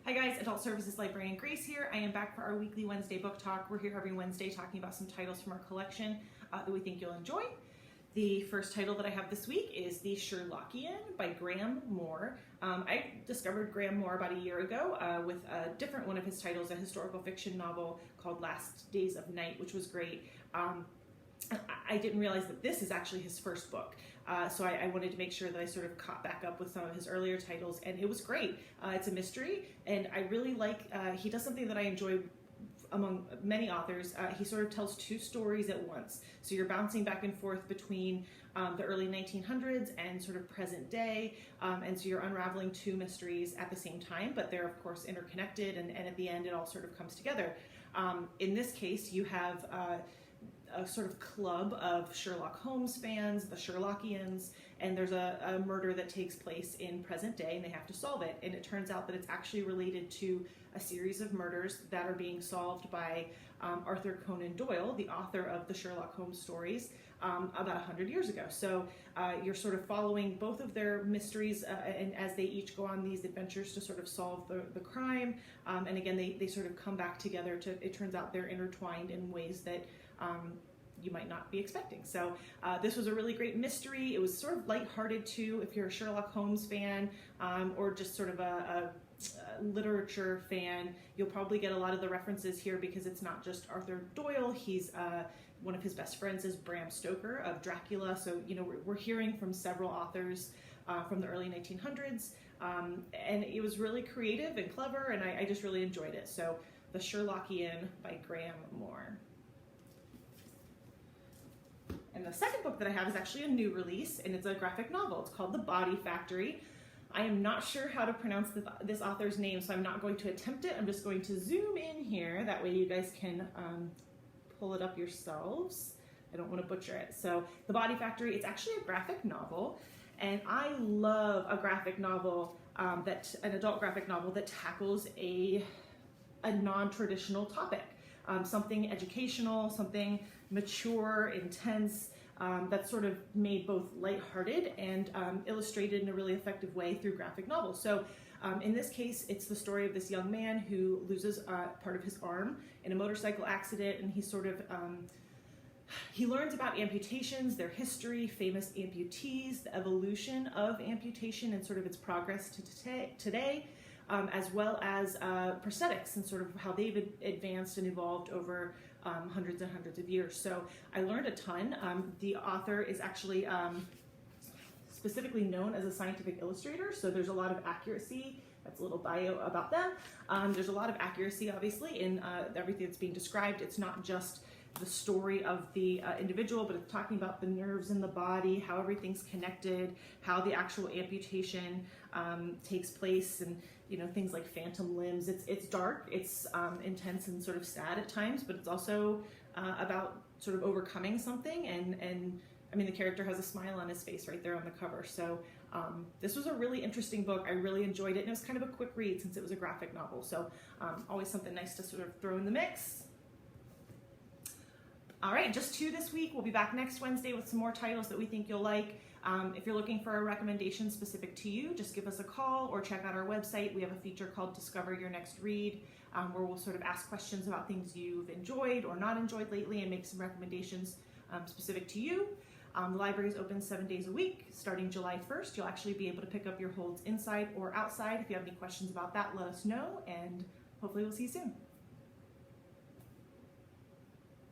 Hi guys, Adult Services Librarian Grace here. I am back for our weekly Wednesday book talk. We're here every Wednesday talking about some titles from our collection that we think you'll enjoy. The first title that I have this week is The Sherlockian by Graham Moore. I discovered Graham Moore about a year ago with a different one of his titles, a historical fiction novel called Last Days of Night, which was great. I didn't realize that this is actually his first book, so I wanted to make sure that I sort of caught back up with some of his earlier titles, and it was great. It's a mystery, and I really like, he does something that I enjoy among many authors. He sort of tells two stories at once, so you're bouncing back and forth between the early 1900s and sort of present day, and so you're unraveling two mysteries at the same time, but they're of course interconnected, and at the end it all sort of comes together. In this case, you have a sort of club of Sherlock Holmes fans, the Sherlockians, and there's a murder that takes place in present day and they have to solve it. And it turns out that it's actually related to a series of murders that are being solved by Arthur Conan Doyle, the author of the Sherlock Holmes stories, about 100 years ago. So you're sort of following both of their mysteries and as they each go on these adventures to sort of solve the crime. And again, they sort of come back together to, it turns out they're intertwined in ways that you might not be expecting. So this was a really great mystery. It was sort of lighthearted too, if you're a Sherlock Holmes fan or just sort of a literature fan. You'll probably get a lot of the references here because it's not just Arthur Doyle. He's one of his best friends is Bram Stoker of Dracula. So, you know, we're hearing from several authors from the early 1900s. And it was really creative and clever, and I just really enjoyed it. So The Sherlockian by Graham Moore. And the second book that I have is actually a new release, and it's a graphic novel. It's called The Body Factory. I am not sure how to pronounce this author's name, so I'm not going to attempt it. I'm just going to zoom in here. That way you guys can pull it up yourselves. I don't want to butcher it. So The Body Factory, it's actually a graphic novel, and I love a graphic novel, an adult graphic novel that tackles a non-traditional topic. Something educational, something mature, intense, that's sort of made both lighthearted and illustrated in a really effective way through graphic novels. So in this case, it's the story of this young man who loses part of his arm in a motorcycle accident, and he sort of, he learns about amputations, their history, famous amputees, the evolution of amputation and sort of its progress to today. As well as prosthetics and sort of how they've advanced and evolved over hundreds and hundreds of years. So I learned a ton. The author is actually specifically known as a scientific illustrator, so there's a lot of accuracy. That's a little bio about them. There's a lot of accuracy, obviously, in everything that's being described. It's not just the story of the individual, but it's talking about the nerves in the body, how everything's connected, how the actual amputation takes place, and you know, things like phantom limbs. It's dark, it's intense and sort of sad at times, but it's also about sort of overcoming something, and I mean, the character has a smile on his face right there on the cover. So this was a really interesting book. I really enjoyed it, and it was kind of a quick read since it was a graphic novel. So always something nice to sort of throw in the mix. All right, just two this week. We'll be back next Wednesday with some more titles that we think you'll like. If you're looking for a recommendation specific to you, just give us a call or check out our website. We have a feature called Discover Your Next Read, where we'll sort of ask questions about things you've enjoyed or not enjoyed lately and make some recommendations specific to you. The library is open 7 days a week. Starting July 1st, you'll actually be able to pick up your holds inside or outside. If you have any questions about that, let us know, and hopefully we'll see you soon.